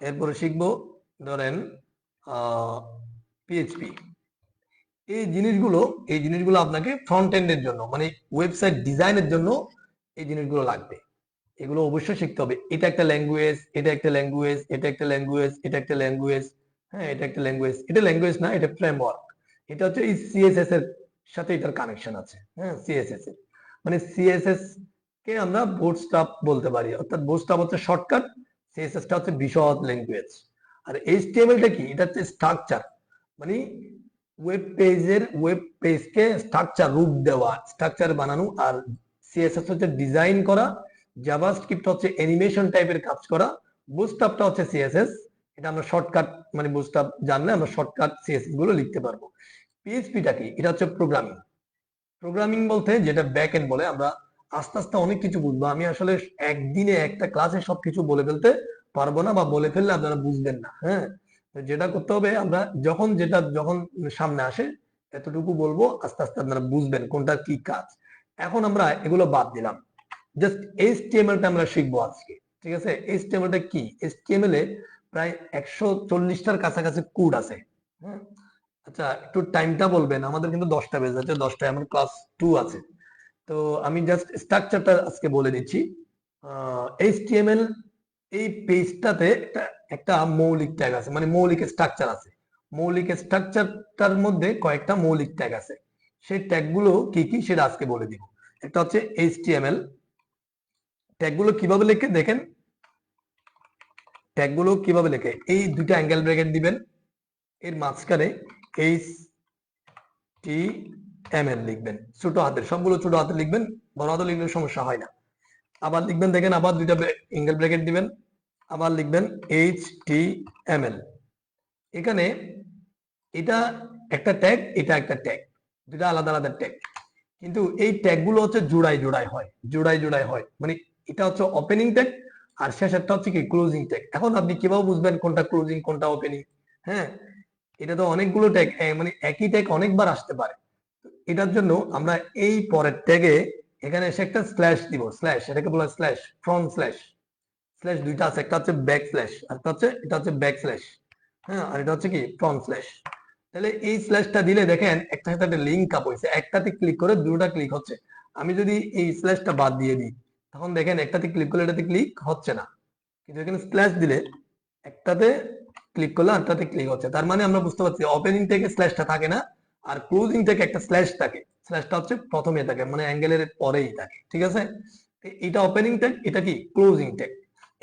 এরপরে শিখবো ধরেন পিএইচপি। এই জিনিসগুলো আপনাকে ফ্রন্ট এন্ডের জন্য, মানে ওয়েবসাইট ডিজাইনের জন্য এই জিনিসগুলো লাগবে। এগুলো অবশ্যই শিখতে হবে। এটা একটা ল্যাঙ্গুয়েজ, এটা একটা ল্যাঙ্গুয়েজ, এটা একটা ল্যাঙ্গুয়েজ, এটা একটা ল্যাঙ্গুয়েজ। হ্যাঁ, এটা একটা ল্যাঙ্গুয়েজ, এটা ল্যাঙ্গুয়েজ না, এটা ফ্রেমওয়ার্ক। এটা হচ্ছে এই সিএসএস এর সাথে এটার কানেকশন আছে। হ্যাঁ, সিএসএস এর মানে সিএসএস কে আমরা বুটস্ট্র্যাপ বলতে পারি, অর্থাৎ বুটস্ট্র্যাপ হচ্ছে শর্টকাট, সিএসএস টা হচ্ছে বিশদ ল্যাঙ্গুয়েজ। আর এইচটিএমএল টা কি? এটা হচ্ছে স্ট্রাকচার, মানে ওয়েব পেজকে স্ট্রাকচার রূপ দেওয়া, স্ট্রাকচার বানানো। আর সিএসএস হচ্ছে ডিজাইন করা, জাভাস্ক্রিপ্ট হচ্ছে অ্যানিমেশন টাইপের কাজ করা, বুটস্ট্র্যাপটা হচ্ছে সিএসএস। এটা আমরা শর্টকাট, মানে বুটস্ট্র্যাপ জানলে আমরা শর্টকাট সিএসএস গুলো লিখতে পারবো। পিএইচপিটা কি? এটা হচ্ছে প্রোগ্রামিং। প্রোগ্রামিং বলতে যেটা ব্যাক এন্ড বলে, আমরা আস্তে আস্তে অনেক কিছু বুঝবো। আমি আসলে একদিনে একটা ক্লাসে সবকিছু বলে ফেলতে পারবো না, বা বলে ফেললে আপনারা বুঝবেন না। হ্যাঁ, যেটা করতে হবে, আমরা যখন সামনে আসে এতটুকু বলবো, আস্তে আস্তে আপনারা বুঝবেন কোনটা কি কাজ। এখন আমরা এগুলো বাদ দিলাম, জাস্ট এইচটিএমএল টা আমরা শিখবো আজকে, ঠিক আছে। এইচটিএমএল টা কি? এইচটিএমএল এ প্রায় 140টার কাছাকাছি কোড আছে। হ্যাঁ, আচ্ছা একটু টাইমটা বলবেন, আমাদের কিন্তু 10টা বেজে যাচ্ছে, 10টায় আমার ক্লাস 2 আছে। তো আমি জাস্ট স্ট্রাকচারটা আজকে বলে দিচ্ছি। এইচটিএমএল এই পেজটাতে একটা মৌলিক ট্যাগ আছে, মানে মৌলিক স্ট্রাকচার আছে। মৌলিক স্ট্রাকচারটার মধ্যে কয়েকটা মৌলিক ট্যাগ আছে, সেই ট্যাগগুলো কি কি সেটা আজকে বলে দিব। একটা হচ্ছে এইচটিএমএল, ট্যাগগুলো কিভাবে লেখে দেখেন, ট্যাগগুলো কিভাবে লেখে, এই দুইটা অ্যাঙ্গেল ব্র্যাকেট দিবেন, এর মাঝখানে এইচ টি এম এল লিখবেন, ছোট হাতের, সবগুলো ছোট হাতে লিখবেন, বড় হাতে লিখলে সমস্যা হয় না। আবার লিখবেন দেখেন, আবার দুইটা অ্যাঙ্গেল ব্র্যাকেট দিবেন, আবার লিখবেন এইচ টি এম এল। এখানে এটা একটা ট্যাগ, এটা একটা ট্যাগ, দুটা আলাদা আলাদা ট্যাগ, কিন্তু এই ট্যাগ গুলো হচ্ছে জোড়ায় জোড়ায় হয়, জোড়ায় জোড়ায় হয়, মানে এটা হচ্ছে ওপেনিং ট্যাগ আর শেষেরটা হচ্ছে কি ক্লোজিং ট্যাগ। এখন আপনি কিভাবে বুঝবেন কোনটা ক্লোজিং কোনটা ওপেনিং? হ্যাঁ, এটা তো অনেকগুলো ট্যাগ, মানে একই ট্যাগ অনেকবার আসতে পারে। এটার জন্য আমরা এই পরের ট্যাগে এখানে এসে একটা স্ল্যাশ দিব, স্ল্যাশ, এটাকে বলা হয় স্ল্যাশ, ফ্রন্ট স্ল্যাশ। স্ল্যাশ দুইটা আছে, একটা হচ্ছে ব্যাক স্ল্যাশ আর একটা হচ্ছে, এটা হচ্ছে ব্যাক স্ল্যাশ, হ্যাঁ, আর এটা হচ্ছে কি ফ্রন্ট স্ল্যাশ। তাহলে এই স্ল্যাশটা দিলে দেখেন একটা সাথে একটা লিঙ্ক আপ হয়েছে, একটাতে ক্লিক করে দুটোটা ক্লিক হচ্ছে। আমি যদি এই স্ল্যাশটা বাদ দিয়ে দিই, তখন দেখেন একটাতে ক্লিক করলে এটাতে ক্লিক হচ্ছে না, কিন্তু এখানে স্ল্যাশ দিলে একটাতে ক্লিক করলে আরেকটাতে ক্লিক হচ্ছে। তার মানে আমরা বুঝতে পারছি ওপেনিং থেকে স্ল্যাশটা থাকে না, আর ক্লোজিং থেকে একটা স্ল্যাশ থাকে, স্ল্যাশটা হচ্ছে প্রথমে থাকে, মানে অ্যাঙ্গেলের পরেই থাকে, ঠিক আছে? এটা ওপেনিং ট্যাগ, এটা কি ক্লোজিং ট্যাগ।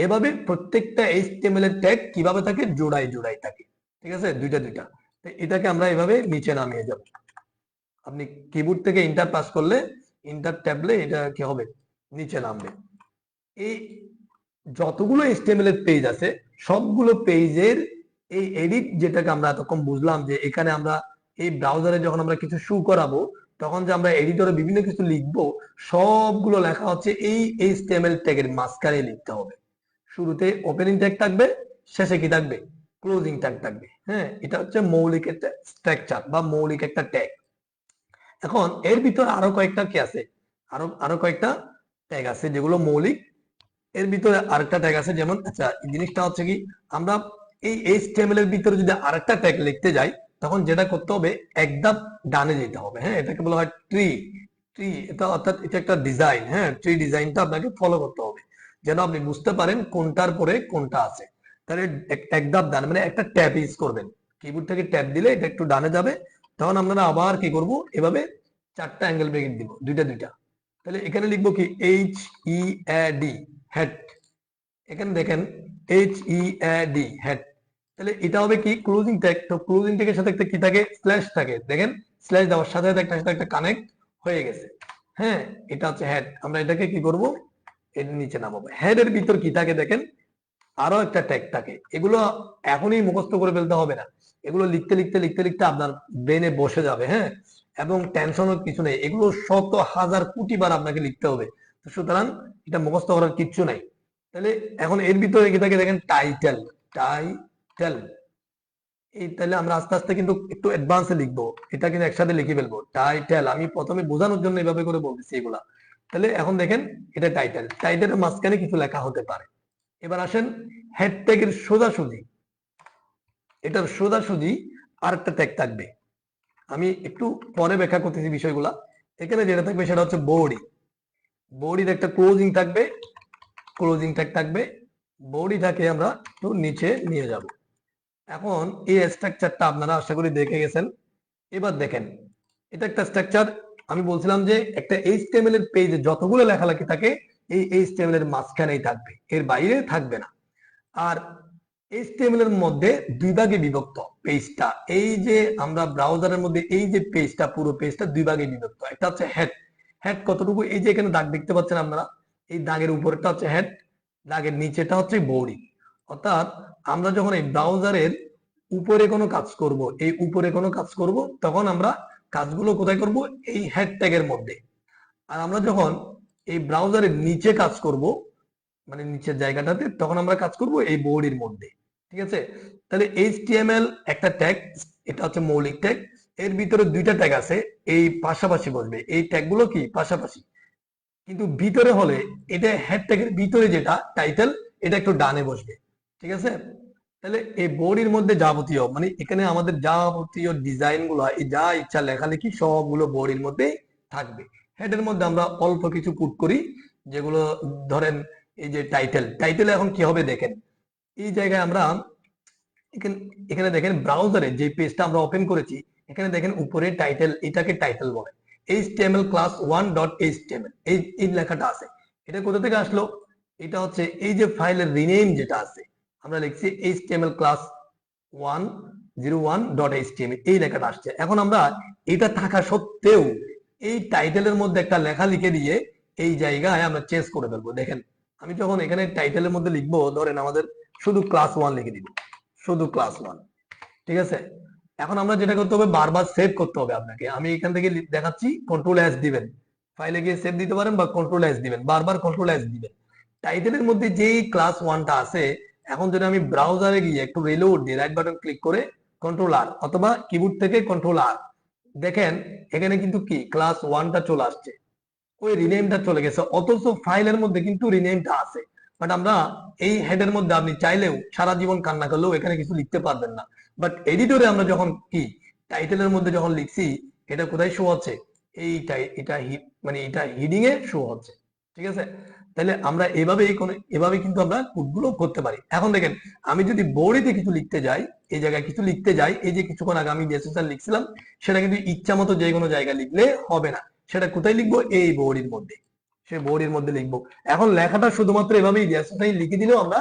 এভাবে প্রত্যেকটা এইচটিএমএল এর ট্যাগ কিভাবে থাকে, জোড়ায় জোড়ায় থাকে, ঠিক আছে, দুইটা দুইটা। এটাকে আমরা এভাবে নিচে নামিয়ে যাব। আপনি কিবোর্ড থেকে ইন্টার পাস করলে, ইন্টার ট্যাবলে এটা কি হবে, নিচে নামবে। এই যতগুলো এইচটিএমএল এর পেজ আছে, সবগুলো পেজের এই এডিট, যেটাকে আমরা এতক্ষণ বুঝলাম যে এখানে আমরা এই ব্রাউজারে যখন আমরা কিছু শু করাবো, তখন যে আমরা এডিটরে বিভিন্ন কিছু লিখবো, সবগুলো লেখা হচ্ছে এই এইচটিএমএল ট্যাগের মাঝখানে লিখতে হবে। শুরুতে ওপেনিং ট্যাগ থাকবে, শেষে কি থাকবে, ক্লোজিং ট্যাগ থাকবে। হ্যাঁ, এটা হচ্ছে মৌলিক একটা স্ট্রাকচার বা মৌলিক একটা ট্যাগ। এখন এর ভিতর আরো কয়েকটা কি আছে, আরো আরো কয়েকটা ট্যাগ আছে যেগুলো মৌলিক। এর ভিতরে আরেকটা ট্যাগ আছে, যেমন আচ্ছা এই জিনিসটা হচ্ছে কি, আমরা এই এইচটিএমএল এর ভিতরে যদি আরেকটা ট্যাগ লিখতে যাই, তখন যেটা করতে হবে, এক ধাপ ডানে যেতে হবে। হ্যাঁ, এটাকে বলা হয় ট্রি। ট্রি এটা অর্থাৎ এটা একটা ডিজাইন, হ্যাঁ, ট্রি ডিজাইনটা আপনাকে ফলো করতে হবে, যেন আপনি বুঝতে পারেন কোনটার পরে কোনটা আছে। তাহলে এক ধাপ ডানে, মানে একটা ট্যাব ইউজ করবেন, কিবোর্ড থেকে ট্যাব দিলে এটা একটু ডানে যাবে। তখন আমরা আবার কি করব, এভাবে চারটা অ্যাঙ্গেল ব্রেকেট দিব, দুইটা দুইটা। তাহলে এখানে লিখবো কি H E A D, head. এখানে দেখেন H E A D, head. তাহলে এটা হবে কি ক্লোজিং ট্যাগ। তো ক্লোজিং ট্যাগের সাথে একটা কি থাকে, স্ল্যাশ থাকে, দেখেন স্ল্যাশ দেওয়ার সাথে সাথে একটা সাথে একটা কানেক্ট হয়ে গেছে। হ্যাঁ, এটা হচ্ছে হেড। আমরা এটাকে কি করব, এর নিচে নামাবো। হেড এর ভিতর কি থাকে দেখেন, আরো একটা ট্যাগ থাকে। এগুলো এখনই মুখস্থ করে ফেলতে হবে না, এগুলো লিখতে লিখতে লিখতে লিখতে আপনার ব্রেনে বসে যাবে। হ্যাঁ, এবং টেনশনের কিছু নেই, এগুলো শত হাজার কোটি বার আপনাকে লিখতে হবে। তো সুতরাং এটা মুখস্থ করার কিচ্ছু নাই। তাহলে এখন এর ভিতরে কি থাকে দেখেন, টাইটেল। টাইটেল, এই তাহলে আমরা আস্তে আস্তে কিন্তু একটু অ্যাডভান্সে লিখবো, এটা কিন্তু একসাথে লিখে ফেলবো। টাইটেল আমি প্রথমে বোঝানোর জন্য এভাবে করে বলতেছি এগুলা। তাহলে এখন দেখেন এটা টাইটেল, টাইটেলের মাঝখানে কিছু লেখা হতে পারে। এবার আসেন হেড ট্যাগের সোজাসুজি, এটার সোজাসুজি আরেকটা ট্যাগ থাকবে। আমি একটু পরে ব্যাখ্যা করতেছি বিষয়গুলা। এখানে যেটা থাকবে সেটা হচ্ছে বডি। বডির একটা ক্লোজিং থাকবে, ক্লোজিং ট্যাগ থাকবে। বডিটাকে আমরা একটু নিচে নিয়ে যাব। এখন এই স্ট্রাকচারটা আপনারা আশা করি দেখে গেছেন। এবার দেখেন, এটা একটা স্ট্রাকচার। আমি বলছিলাম যে একটা এইচটিএমএল এর পেজে যতগুলো লেখালেখি থাকে, এই এইচটিএমএল এর মাঝখানেই থাকবে, এর বাইরে থাকবে না। আর এইচটিএমএল এর মধ্যে দুই ভাগে বিভক্ত পেজটা। এই যে আমরা ব্রাউজারের মধ্যে এই যে পেজটা, পুরো পেজটা দুই ভাগে বিভক্ত। একটা হচ্ছে হেড। হেড কতটুকু, এই যে এখানে দাগ দেখতে পাচ্ছেন আপনারা, এই দাগের উপরেরটা হচ্ছে হেড, দাগের নিচেটা হচ্ছে বডি। অর্থাৎ আমরা যখন এই ব্রাউজারের উপরে কোনো কাজ করব, এই উপরে কোনো কাজ করব, তখন আমরা কাজগুলো কোথায় করব, এই হেড ট্যাগের মধ্যে। আর আমরা যখন এই ব্রাউজারের নিচে কাজ করব, মানে নিচের জায়গাটাতে, তখন আমরা কাজ করব এই বডির মধ্যে। ঠিক আছে? তাহলে এইচটিএমএল একটা ট্যাগ, এটা হচ্ছে মৌলিক ট্যাগ। এর ভিতরে দুইটা ট্যাগ আছে, এই পাশাপাশি বসবে, এই ট্যাগগুলো কি পাশাপাশি, কিন্তু ভিতরে হলে এটা হেড ট্যাগের ভিতরে যেটা টাইটেল, এটা একটু ডানে বসবে। ঠিক আছে? তাহলে এই বডির মধ্যে যাবতীয়, মানে এখানে আমাদের যাবতীয় ডিজাইন গুলো, এই যা ইচ্ছা লেখালেখি সবগুলো বডির মধ্যেই থাকবে। হেডের মধ্যে আমরা অল্প কিছু পুট করি, যেগুলো ধরেন এই যে টাইটেল। টাইটেল এখন কি হবে দেখেন, এই জায়গায় আমরা এখানে এখানে দেখেন ব্রাউজারে যে পেজটা আমরা ওপেন করেছি, এখানে দেখেন উপরে টাইটেল, এটাকে টাইটেল বলে। HTML class 1.html এই লেখাটা আছে। এটা কোথা থেকে আসলো, এটা হচ্ছে এই যে ফাইলের রিনেম যেটা আছে, আমরা লিখছি HTML ক্লাস 101.html, এই লেখাটা আসছে। এখন আমরা এটা থাকা সত্ত্বেও এই টাইটেলের মধ্যে একটা লেখা লিখে দিয়ে এই জায়গায় আমরা চেঞ্জ করে ফেলবো। দেখেন আমি যখন এখানে টাইটেলের মধ্যে লিখবো, ধরেন আমাদের শুধু ক্লাস 1 লিখে দিব, শুধু ক্লাস 1, ঠিক আছে। এখন আমরা যেটা করতে হবে, বারবার সেভ করতে হবে আপনাকে। আমি এখান থেকে দেখাচ্ছি, কন্ট্রোল S দিবেন, ফাইলে গিয়ে সেভ দিতে পারেন, বা কন্ট্রোল S দিবেন, বারবার কন্ট্রোল S দিবেন। টাইটেলের মধ্যে যেই ক্লাস 1টা আছে, এখন যদি আমি ব্রাউজারে গিয়ে একটু রিলোড দিয়ে রাইট বাটন ক্লিক করে কন্ট্রোল R, অথবা কিবোর্ড থেকে কন্ট্রোল R, দেখেন এখানে কিন্তু কি ক্লাস 1টা চলে আসছে, ওই রিনেমটা চলে গেছে, অথচ ফাইলের মধ্যে কিন্তু রিনেমটা আছে। বাট আমরা এই হেডের মধ্যে আপনি চাইলেও সারা জীবন কান্না করলেও এখানে কিছু লিখতে পারবেন না। বাট এডিটরে আমরা যখন কি টাইটেলের মধ্যে যখন লিখছি, এটা কোথায় শো হচ্ছে, এটা মানে এটা হিডিং এ শো হচ্ছে, ঠিক আছে। তাহলে আমরা এভাবে কিন্তু আমরা কোডগুলো করতে পারি। এখন দেখেন আমি যদি বডিতে কিছু লিখতে যাই, এই জায়গায় কিছু লিখতে যাই, এই যে কিছুক্ষণ আগে আমি ডিএসএসআর লিখছিলাম, সেটা কিন্তু ইচ্ছা মতো যে কোনো জায়গায় লিখলে হবে না। সেটা কোথায় লিখবো, এই বডির মধ্যে, সে বডির মধ্যে লিখবো। এখন লেখাটা শুধুমাত্র এভাবেই ডিএসএসআই লিখে দিলেও আমরা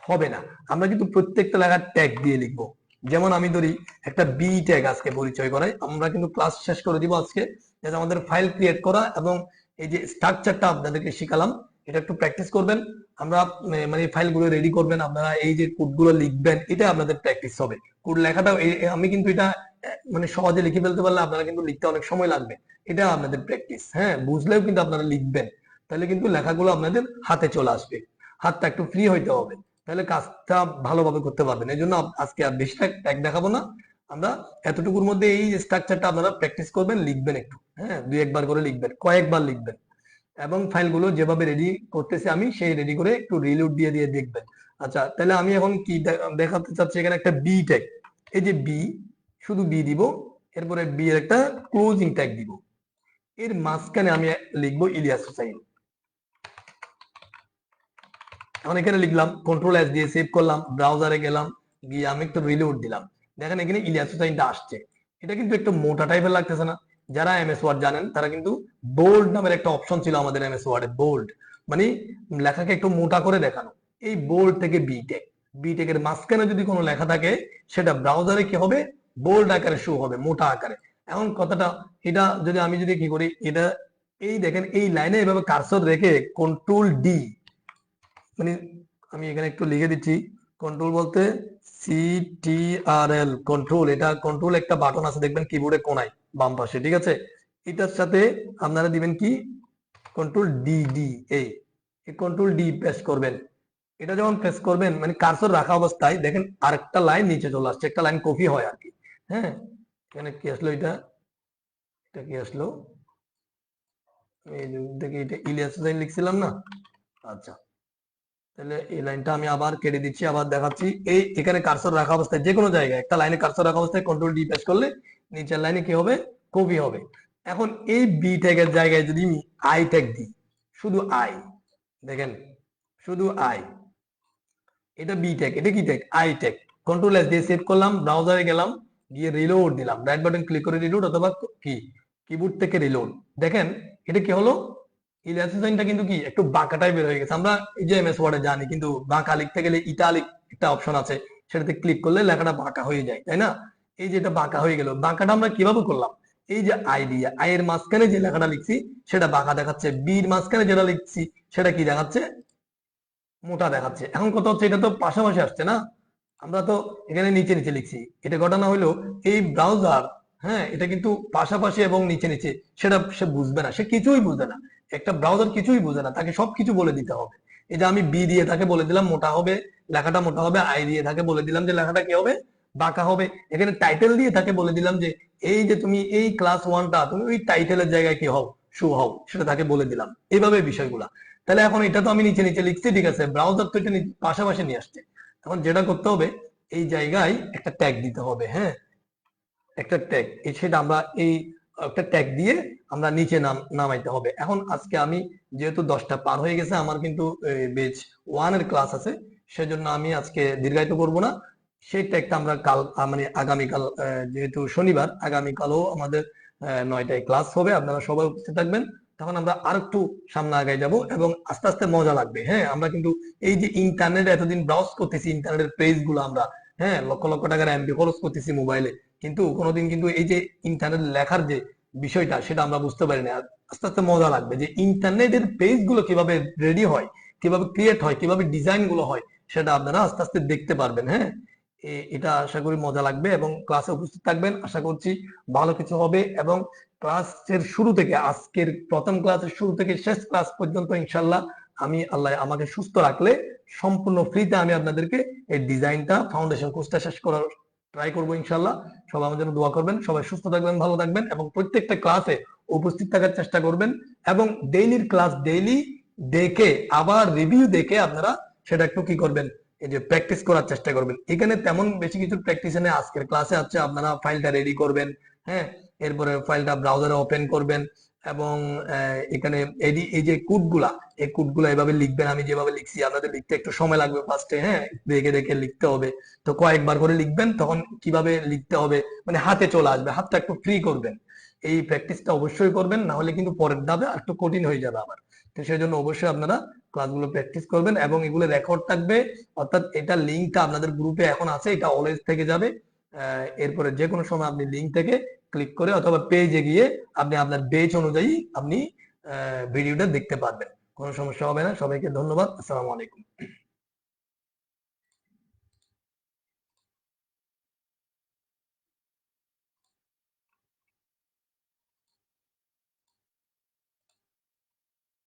হবে না, আমরা কিন্তু প্রত্যেকটা লেখার ট্যাগ দিয়ে লিখবো। যেমন আমি ধরি একটা বি ট্যাগ আজকে পরিচয় করাই, আমরা কিন্তু ক্লাস শেষ করে দিব আজকে, যাতে আমাদের ফাইল ক্রিয়েট করা এবং এই যে স্ট্রাকচারটা আপনাদেরকে শিখালাম, এটা একটু প্র্যাকটিস করবেন। আমরা মানে ফাইলগুলো রেডি করবেন, আপনারা এই যে কোডগুলো লিখবেন, এটা আপনাদের প্র্যাকটিস হবে। কোড লেখাটা আমি কিন্তু এটা মানে সহজে লিখে ফেলতে পারলে আপনারা কিন্তু লিখতে অনেক সময় লাগবে, এটা আপনাদের প্র্যাকটিস। হ্যাঁ, বুঝলেও কিন্তু আপনারা লিখবেন, তাহলে কিন্তু লেখাগুলো আপনাদের হাতে চলে আসবে। হাতটা একটু ফ্রি হইতে হবে, তাহলে কাজটা ভালোভাবে করতে পারবেন। এই জন্য আজকে আর বেশি ট্যাগ দেখাবো না, আমরা এতটুকুর মধ্যে এই স্ট্রাকচারটা আপনারা প্র্যাকটিস করবেন, লিখবেন একটু, হ্যাঁ, 2-1 বার করে লিখবেন, কয়েকবার লিখবেন, এবং ফাইলগুলো যেভাবে রেডি করতেছি আমি, সেই রেডি করে একটু রিলোড দিয়ে দিয়ে দেখবেন। আচ্ছা, তাহলে আমি এখন কি দেখাতে চাচ্ছি, এখানে একটা বি ট্যাগ, এই যে বি, শুধু বি দিব, এরপরে বি এর একটা ক্লোজিং ট্যাগ দিব, এর মাঝখানে আমি লিখবো ইলিয়াস হুসাইন। এখন এখানে লিখলাম, কন্ট্রোল S দিয়ে সেভ করলাম, ব্রাউজারে গেলাম, গিয়ে আমি একটু রিলোড দিলাম, দেখেন এখানে ইলিয়াস হুসাইনটা আসছে। এটা কিন্তু একটু মোটা টাইপের লাগতেছে না? যারা MS ওয়ার্ড জানেন তারা কিন্তু বোল্ড নামের একটা অপশন ছিল আমাদের MS ওয়ার্ডে, বোল্ড মানে লেখাকে একটু মোটা করে দেখানো। এই বোল্ড থেকে বি টেক এর মাঝখানে যদি কোনো লেখা থাকে, সেটা ব্রাউজারে কি হবে, বোল্ড আকারে শো হবে, মোটা আকারে। এখন কথাটা, এটা যদি কি করি, এটা এই দেখেন এই লাইনে এভাবে কার্সর রেখে কন্ট্রোল D, মানে আমি এখানে একটু লিখে দিচ্ছি, কন্ট্রোল বলতে CTRL, কন্ট্রোল, এটা কন্ট্রোল একটা বাটন আছে দেখবেন কিবোর্ডে কোনায় বাম পাশে, ঠিক আছে। এটার সাথে আপনারা দিবেন কি, কন্ট্রোল D, এই কন্ট্রোল D প্রেস করবেন। এটা যখন প্রেস করবেন, মানে কার্সর রাখা অবস্থায় দেখেন আরেকটা লাইন নিচে চলে আসছে, একটা লাইন কপি হয় আর কি। হ্যাঁ, এখানে কি আসলো, এটা কি আসলো, এই দেখি, এটা ইলিয়াস হুসাইন লিখছিলাম না। আচ্ছা, তাহলে এই লাইনটা আমি আবার কেটে দিচ্ছি, আবার দেখাচ্ছি। এই এখানে কার্সর রাখা অবস্থায় যে কোনো জায়গায় একটা লাইনে কার্সর রাখা অবস্থায় কন্ট্রোল D প্রেস করলে নিচের লাইনে কি হবে, কপি হবে। এখন এই বি ট্যাগের জায়গায় যদি আমি আই ট্যাগ দিই, শুধু আই, দেখেন শুধু আই, এটা বি ট্যাগ, এটা কি tag, I tag. Control S দিয়ে সেভ করলাম, ব্রাউজারে গেলাম, গিয়ে রিলোড দিলাম, রাইট বাটন ক্লিক করে রিলোড, অথবা কি কিবোর্ড থেকে রিলোড। দেখেন এটা কি হলো, ইলিয়াস হুসাইনটা কিন্তু কি একটু বাঁকা টাইপের হয়ে গেছে। আমরা এই যে MS ওয়ার্ডে জানি কিন্তু বাঁকা লিখতে গেলে ইটালিক একটা অপশন আছে, সেটাতে ক্লিক করলে লেখাটা বাঁকা হয়ে যায়, তাই না? এই যে এটা বাঁকা হয়ে গেল, বাঁকাটা আমরা কিভাবে করলাম, এই যে আই দিয়ে, আই এর মাঝখানে যে লেখাটা লিখছি সেটা বাঁকা দেখাচ্ছে, বির মাঝখানে যেটা লিখছি সেটা কি দেখাচ্ছে, মোটা দেখাচ্ছে। এখন কথা হচ্ছে, এটা তো পাশাপাশি আসছে না, আমরা তো এখানে নিচে নিচে লিখছি। এটা ঘটনা হলো এই ব্রাউজার, হ্যাঁ, এটা কিন্তু পাশাপাশি এবং নিচে নিচে, সেটা সে বুঝবে না, সে কিছুই বুঝে না। একটা ব্রাউজার কিছুই বুঝে না, তাকে সবকিছু বলে দিতে হবে। এই যে আমি বি দিয়ে তাকে বলে দিলাম মোটা হবে, লেখাটা মোটা হবে, আই দিয়ে তাকে বলে দিলাম যে লেখাটা কি হবে, বাঁকা হবে। এখানে টাইটেল দিয়ে তাকে বলে দিলাম যে এই যে তুমি এই ক্লাস 1টা তুমি ওই টাইটেলের জায়গায় কি হও, শো হও, সেটা তাকে বলে দিলাম। এইভাবে বিষয়গুলা। তাহলে এখন এটা তো আমি নিচে নিচে লিখছি, ঠিক আছে, ব্রাউজার তো এটা পাশাপাশি নিয়ে আসছে। এখন যেটা করতে হবে, এই জায়গায় একটা ট্যাগ দিতে হবে। হ্যাঁ, একটা ট্যাগ, সেটা আমরা এই একটা ট্যাগ দিয়ে আমরা নিচে নামাইতে হবে। এখন আজকে আমি যেহেতু 10টা পার হয়ে গেছে, আমার কিন্তু বেচ 1 এর ক্লাস আছে, সেজন্য আমি আজকে দীর্ঘায়িত করব না। সেই ট্যাগটা আমরা কাল মানে আগামীকাল, যেহেতু শনিবার, আগামীকালও আমাদের 9টায় ক্লাস হবে, আপনারা সবাই উপস্থিত থাকবেন। তখন আমরা আর একটু সামনে আগায় যাব এবং আস্তে আস্তে মজা লাগবে। হ্যাঁ, আমরা কিন্তু এই যে ইন্টারনেট এতদিন ব্রাউজ করতেছি, ইন্টারনেটের পেজ গুলো আমরা, হ্যাঁ, লক্ষ লক্ষ টাকার এমবি খরচ করতেছি মোবাইলে, কিন্তু কোনোদিন কিন্তু এই যে ইন্টারনেট লেখার যে বিষয়টা সেটা আমরা বুঝতে পারি না। আর আস্তে আস্তে মজা লাগবে যে ইন্টারনেটের পেজ গুলো কিভাবে রেডি হয়, কিভাবে ক্রিয়েট হয়, কিভাবে ডিজাইন গুলো হয়, সেটা আপনারা আস্তে আস্তে দেখতে পারবেন। হ্যাঁ, এটা আশা করি মজা লাগবে এবং ক্লাসে উপস্থিত থাকবেন। আশা করছি ভালো কিছু হবে এবং ক্লাসের শুরু থেকে, আজকের প্রথম ক্লাসের শুরু থেকে শেষ ক্লাস পর্যন্ত ইনশাল্লাহ আমি, আল্লাহ আমাকে সুস্থ রাখলে, সম্পূর্ণ ফ্রিতে আমি আপনাদেরকে এই ডিজাইনটা, ফাউন্ডেশন কোর্সটা শেষ করার ট্রাই করবো ইনশাল্লাহ। সবাই আমার জন্য দোয়া করবেন, সবাই সুস্থ থাকবেন, ভালো থাকবেন এবং প্রত্যেকটা ক্লাসে উপস্থিত থাকার চেষ্টা করবেন এবং ডেইলির ক্লাস ডেইলি দেখে আবার রিভিউ দেখে আপনারা সেটা একটু কি করবেন, এই যে প্র্যাকটিস করার চেষ্টা করবেন। এখানে তেমন বেশি কিছু প্র্যাকটিস নেই। আজকের ক্লাসে হচ্ছে আপনারা ফাইলটা রেডি করবেন, হ্যাঁ, এরপরে ফাইলটা ব্রাউজারে ওপেন করবেন এবং এখানে এই যে কোডগুলা, এই কোডগুলা এভাবে লিখবেন। আমি যেভাবে লিখছি আপনাদের লিখতে একটু সময় লাগবে ফার্স্টে, হ্যাঁ, দেখে দেখে লিখতে হবে। তো কয়েকবার করে লিখবেন, তখন কিভাবে লিখতে হবে মানে হাতে চলে আসবে, হাতটা একটু ফ্রি করবেন। এই প্র্যাকটিসটা অবশ্যই করবেন, না হলে কিন্তু পরের ধাপে আর একটু কঠিন হয়ে যাবে আবার। তো সেই জন্য অবশ্যই আপনারা ক্লাসগুলো প্র্যাকটিস করবেন এবং এগুলো রেকর্ড থাকবে, অর্থাৎ এটা লিঙ্কটা আপনাদের গ্রুপে এখন আছে, এটা অলওয়েজ থেকে যাবে। এরপরে যে কোনো সময় আপনি লিঙ্ক থেকে ক্লিক করে অথবা পেজে গিয়ে আপনি আপনার বেচ অনুযায়ী আপনি ভিডিওটা দেখতে পারবেন, কোনো সমস্যা হবে না। সবাইকে ধন্যবাদ। আসসালামু আলাইকুম।